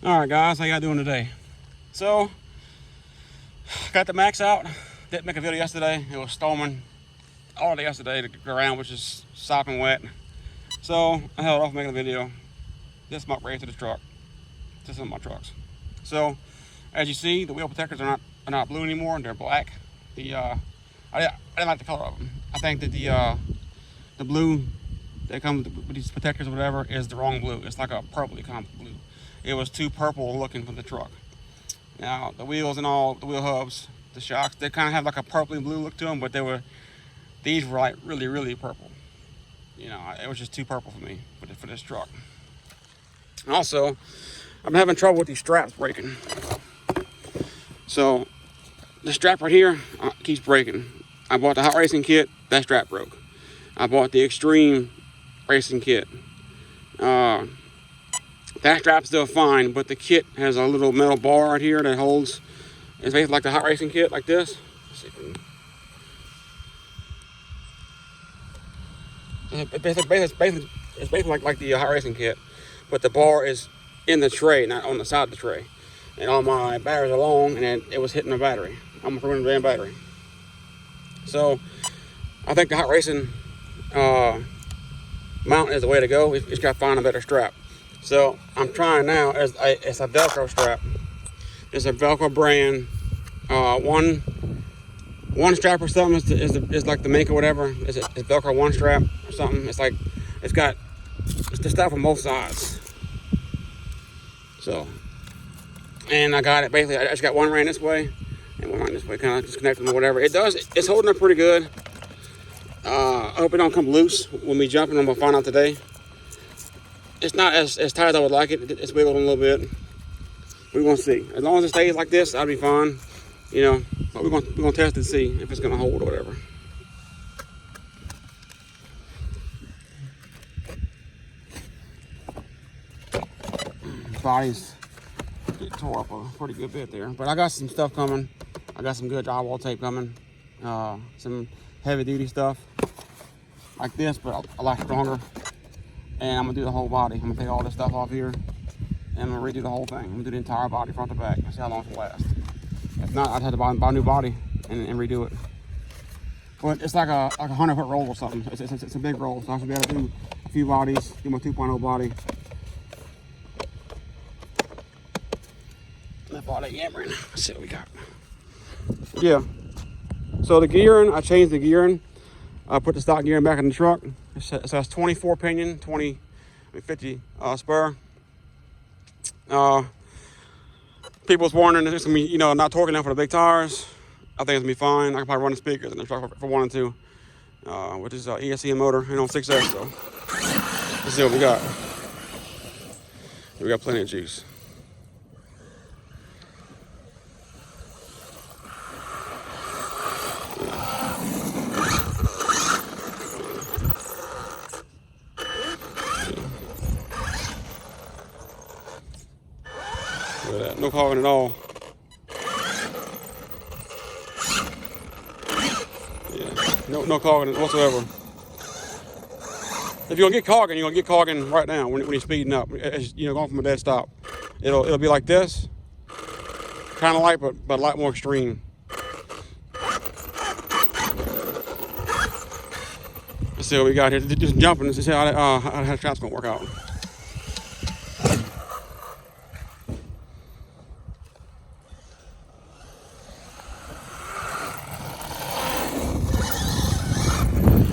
All right, guys, how y'all doing today? So, got the Maxx out. Didn't make a video yesterday. It was storming all day yesterday. The ground was just sopping wet. So, I held off making a video. This my race to the truck. This is my trucks. So, as you see, the wheel protectors are not blue anymore. They're black. I didn't like the color of them. I think that the blue that comes with these protectors or whatever is the wrong blue. It's like a purpley kind of blue. It was too purple looking for the truck. Now, the wheels and all, the wheel hubs, the shocks, they kind of have like a purpley blue look to them, but these were like really, really purple. You know, it was just too purple for me for this truck. And also, I've been having trouble with these straps breaking. So, the strap right here keeps breaking. I bought the hot racing kit, that strap broke. I bought the extreme racing kit. That strap's still fine, but the kit has a little metal bar right here that holds. It's basically like the hot racing kit, like this. Let's see if we can... It's basically like the hot racing kit, but the bar is in the tray, not on the side of the tray. And all my batteries are long, and it was hitting the battery. I'm running the damn battery. So, I think the hot racing mount is the way to go. We just got to find a better strap. So I'm trying now. It's a Velcro strap. It's a Velcro brand. One strap or something is like the make or whatever. It's Velcro one strap or something. It's the stuff on both sides. So, and I got it basically. I just got one ran this way and one ran this way. Kind of just connect them or whatever. It's holding up pretty good. I hope it don't come loose when we jumping. I'm gonna find out today. It's not as tight as I would like it. It's wiggling a little bit. We're gonna see. As long as it stays like this, I'll be fine. You know, but we're gonna test it and see if it's gonna hold or whatever. Body's getting tore up a pretty good bit there, but I got some stuff coming. I got some good drywall tape coming. Some heavy duty stuff like this, but a lot stronger. And I'm gonna do the whole body. I'm gonna take all this stuff off here, and I'm gonna redo the whole thing. I'm gonna do the entire body, front to back. See how long it'll last. If not, I'd have to buy a new body and redo it. But it's like a 100-foot roll or something. It's a big roll, so I should be able to do a few bodies. Do my 2.0 body. That body yammering. Let's see what we got. Yeah. So the gearing, I changed the gearing. I put the stock gearing back in the truck. It says 24 pinion, 50 spur. People was warning it's gonna be, not torquing enough for the big tires. I think it's gonna be fine. I can probably run the speakers in the truck for 1 and 2, with this ESC motor and on 6S. So let's see what we got. We got plenty of juice. No clogging at all. Yeah, no clogging whatsoever. If you're gonna get clogging right now when you're speeding up. As, going from a dead stop. It'll be like this, kind of light, but a lot more extreme. Let's see what we got here. Just jumping. Let's see how the strap's gonna work out.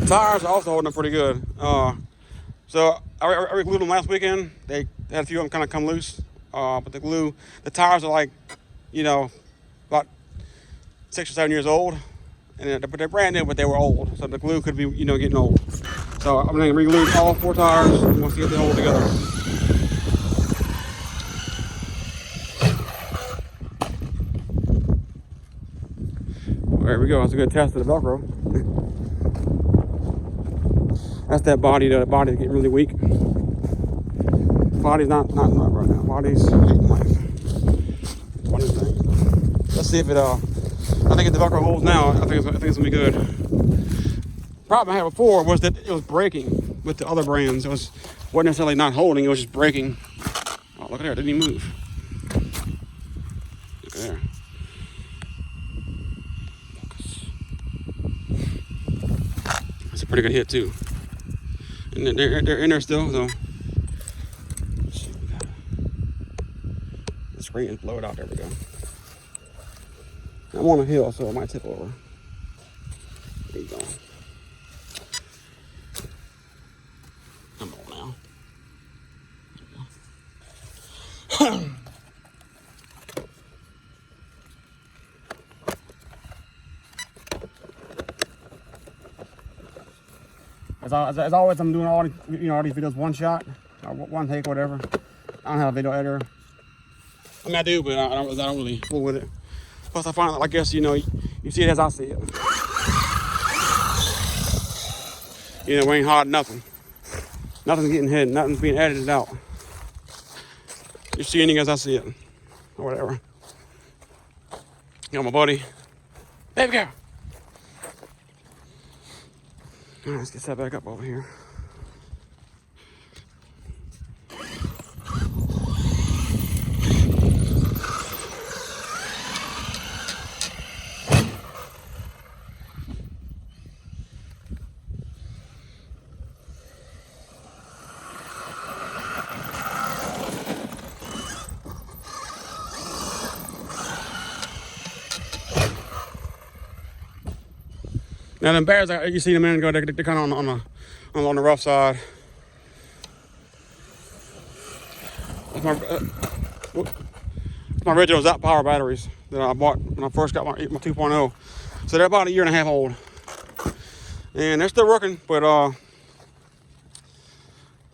Tires are also holding up pretty good. So I re-glued them last weekend. They had a few of them kind of come loose. But the tires are like, about 6 or 7 years old. But they're brand new, but they were old. So the glue could be, getting old. So I'm gonna re-glue all 4 tires and we'll see if they hold together. There we go. That's a good test of the Velcro. That's that body. The body's getting really weak. Body's not right now. Body's hating life. Funny thing. Let's see if it. I think if the Velcro holds now, I think it's gonna be good. Problem I had before was that it was breaking with the other brands. It wasn't necessarily not holding. It was just breaking. Oh, look at that! It didn't even move. there. That's a pretty good hit too. And they're in there still, so. The screen is blowed out. There we go. I'm on a hill, so it might tip over. There you go. Come on now. As always, I'm doing all these, all these videos one shot, or one take, whatever. I don't have a video editor. I mean, I do, but I don't really fool with it. Plus, I find, I guess, you see it as I see it. We ain't hard nothing. Nothing's getting hidden. Nothing's being edited out. You're seeing it as I see it, or whatever. Got my buddy. Baby girl. All right, let's get set back up over here. Now them bears, you see them in and go, they're kind of on the rough side. That's my original Zap Power batteries that I bought when I first got my 2.0. So they're about 1.5 years old, and they're still working. But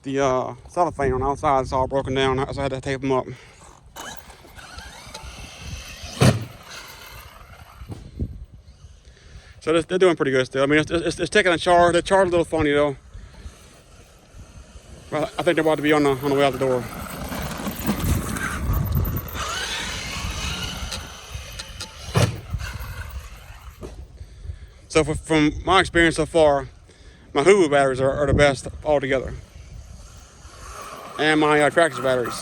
the cellophane on the outside is all broken down, so I had to tape them up. So they're doing pretty good still. I mean, it's taking a charge. The charge is a little funny though. But I think they're about to be on the way out the door. So from my experience so far, my Hoover batteries are the best altogether, and my Traxxas batteries.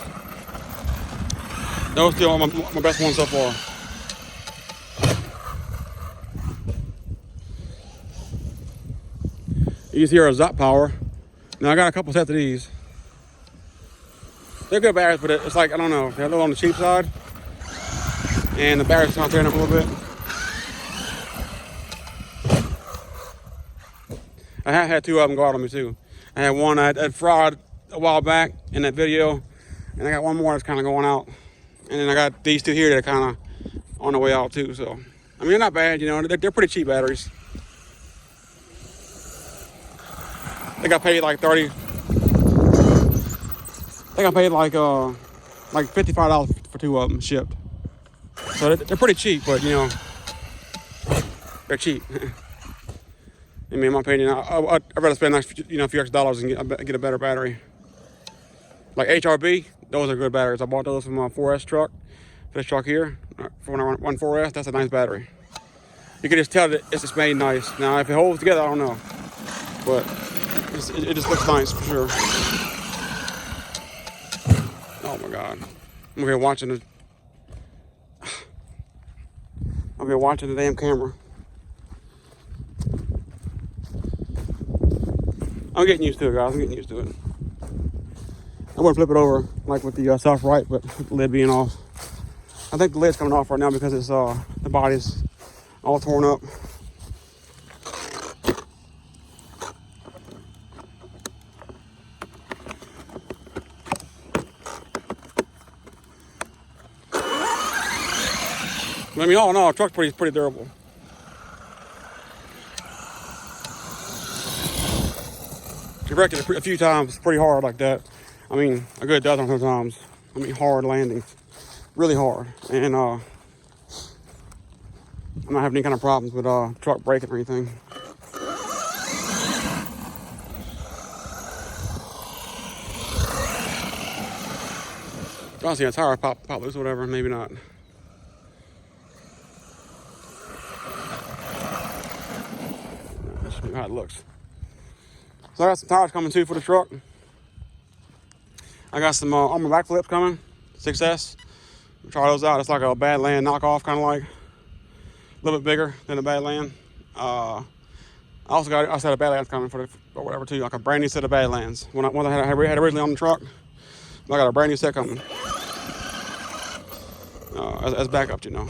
Those still are my best ones so far. These here are Zap Power. Now I got a couple sets of these. They're good batteries, but it's like, I don't know, they're a little on the cheap side. And the battery's not tearing up a little bit. I have had 2 of them go out on me too. I had one I had fraud a while back in that video, and I got one more that's kind of going out. And then I got these 2 here that are kind of on the way out too. So, I mean, they're not bad, they're pretty cheap batteries. I think I paid like $30. I think I paid like $55 for 2 of them shipped. So they're pretty cheap, but they're cheap. I mean, in my opinion, I'd rather spend a few extra dollars and get a better battery. Like HRB, those are good batteries. I bought those from my 4S truck. For this truck here, for when I run 4S, that's a nice battery. You can just tell that it's just made nice. Now, if it holds together, I don't know, but it just looks nice for sure. Oh my God, I'm over here watching the damn camera. I'm getting used to it, guys. I'm getting used to it. I'm gonna flip it over like with the soft right, but with the lid being off. I think the lid's coming off right now because it's the body's all torn up. I mean, all in all, the truck's pretty durable. You wrecked it a few times, pretty hard like that. I mean, a good dozen times. I mean, hard landings, really hard. And I'm not having any kind of problems with truck braking or anything. Honestly, a tire pop loose or whatever, maybe not. That's how it looks. So I got some tires coming too for the truck. I got some armor backflips coming, 6S. Try those out. It's like a Badland knockoff, kind of like. A little bit bigger than a Badland. I also got a set of Badlands coming for or whatever too, like a brand new set of Badlands. When I had originally on the truck, I got a brand new set coming. As backup, you know.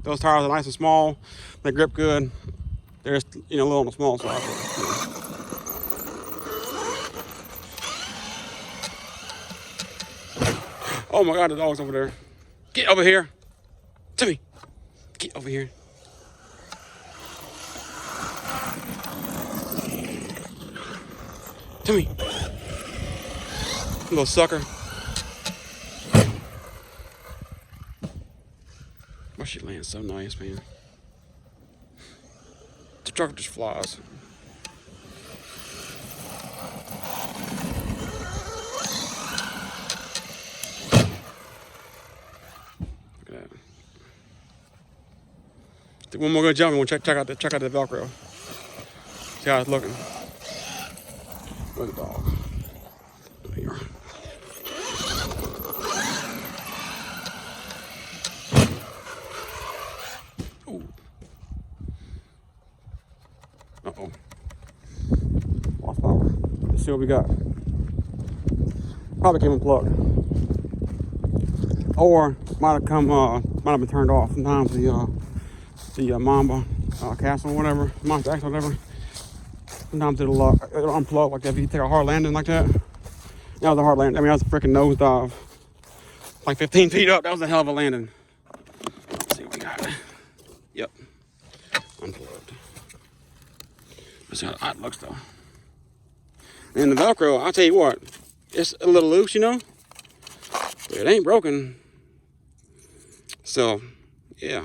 Those tires are nice and small. They grip good. They're just, you know, a little on the small side. But, you know. Oh my God, the dog's over there. Get over here. Timmy, get over here. Timmy. Little sucker. My shit lands so nice, man. The truck just flies. Look at that. Take one more good jump and we'll check out the Velcro. See how it's looking. Look at the dog. There you are. Ooh. Uh-oh. Lost power. Let's see what we got. Probably came unplugged. Or might have been turned off. Sometimes the Mamba castle or whatever, Monster X or whatever. Sometimes it'll unplug like that if you take a hard landing like that. That was a hard landing. I mean, that was a freaking nosedive. Like 15 feet up. That was a hell of a landing. Let's see what we got. Yep. Unplugged. Let's see how it looks though. And the Velcro, I'll tell you what, it's a little loose, you know. But it ain't broken. So, yeah.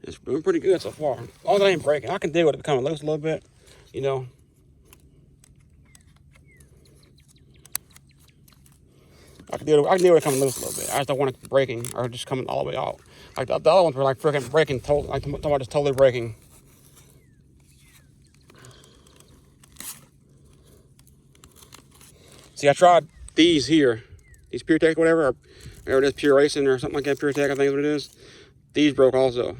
It's doing pretty good so far. As long as it ain't breaking, I can deal with it becoming loose a little bit, you know. I can deal with it coming loose a little bit. I just don't want it breaking or just coming all the way out. Like the other ones were like freaking breaking, like just totally breaking. See, I tried these here, these Pure Tech, whatever, or it is Pure Racing or something like that. Pure Tech, I think is what it is. These broke also.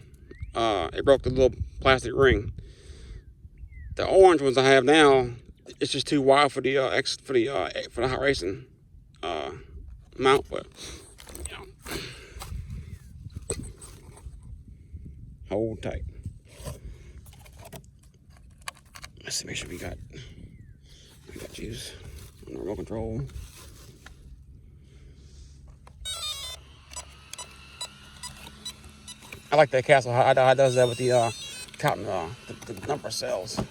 It broke the little plastic ring. The orange ones I have now, it's just too wide for the hot racing mount, but you know, hold tight. Let's see, make sure we got juice on the remote control. I like that castle. How it does that with the counting the number of cells. So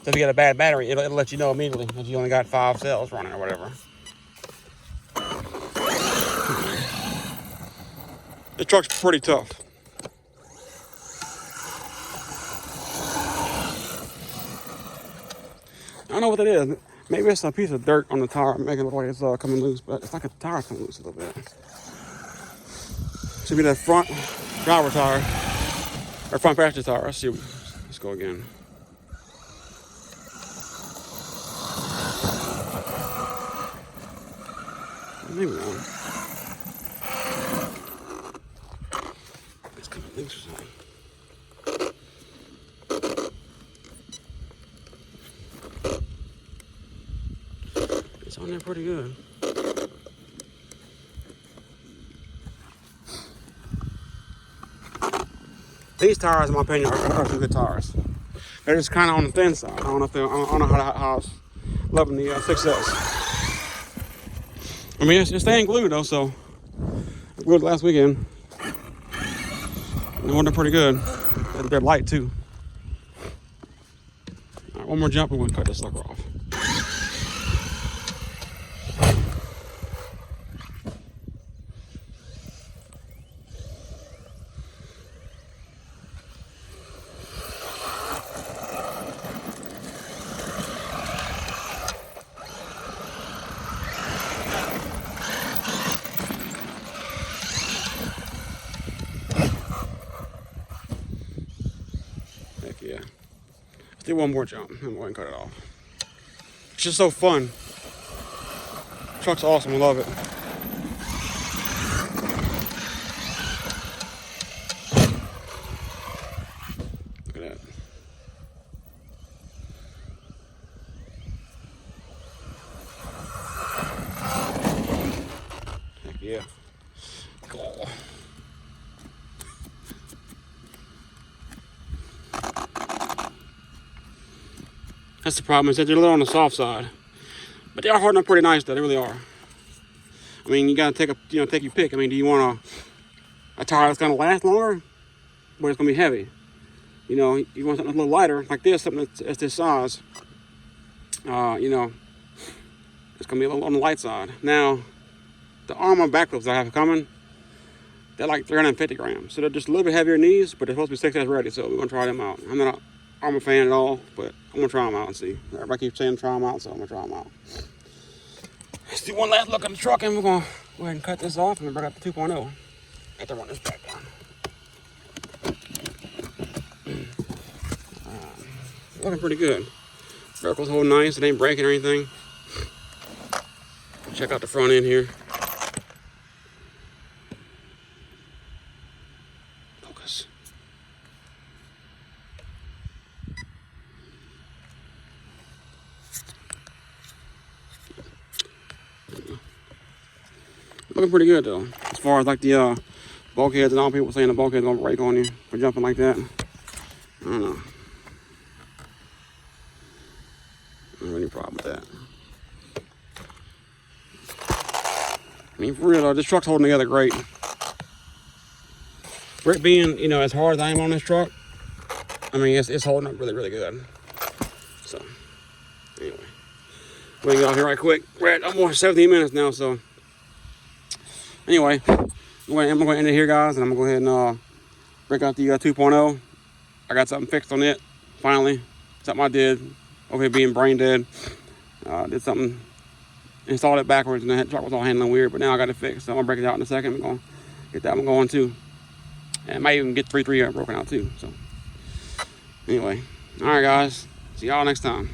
if you get a bad battery, it'll let you know immediately if you only got 5 cells running or whatever. The truck's pretty tough. I don't know what that is. Maybe it's a piece of dirt on the tire making it look like it's coming loose, but it's like a tire coming loose a little bit. Should be that front driver tire or front passenger tire. Let's see. Let's go again. Maybe not. It's coming loose or something. It's on there pretty good. These tires, in my opinion, are some good tires. They're just kind of on the thin side. I don't know how I was loving the 6S. I mean, it's staying glued though, so I glued it last weekend. And they're pretty good. They're light too. All right, one more jump and we'll cut this sucker off. Yeah. Let's do one more jump and we'll go ahead and cut it off. It's just so fun. The truck's awesome, I love it. Yeah. Cool. That's the problem, is that they're a little on the soft side. But they are hardened up pretty nice though, they really are. I mean, you gotta take your pick. I mean, do you want a tire that's gonna last longer, but it's gonna be heavy? You know, you want something a little lighter, like this, something that's this size. You know, it's gonna be a little on the light side. Now, the Armor back clips I have coming, they're like 350 grams. So they're just a little bit heavier than these, but they're supposed to be 6S ready, so we're gonna try them out. I'm not an Armor fan at all, but I'm gonna try them out and see. Everybody keeps saying try them out, so I'm gonna try them out. Let's do one last look at the truck, and we're gonna go ahead and cut this off and bring up the 2.0. Got to run this back down. Looking pretty good. Velcro's holding nice, it ain't breaking or anything. Check out the front end here. Focus. Looking pretty good though. As far as like the bulkheads and all, people saying the bulkhead's gonna break on you for jumping like that. I don't know. I don't have any problem with that. I mean, for real though, this truck's holding together great. For it being, you know, as hard as I am on this truck, I mean, it's holding up really, really good. So, anyway. We're gonna get off here right quick. We're at almost 17 minutes now, so. Anyway, I'm gonna end it here, guys, and I'm gonna go ahead and break out the 2.0. I got something fixed on it, finally. Something I did over here being brain dead. Did something, installed it backwards, and the truck was all handling weird, but now I got it fixed. So I'm gonna break it out in a second. I'm gonna get that one going too. And I might even get 3.3 broken out too. So anyway, all right, guys. See y'all next time.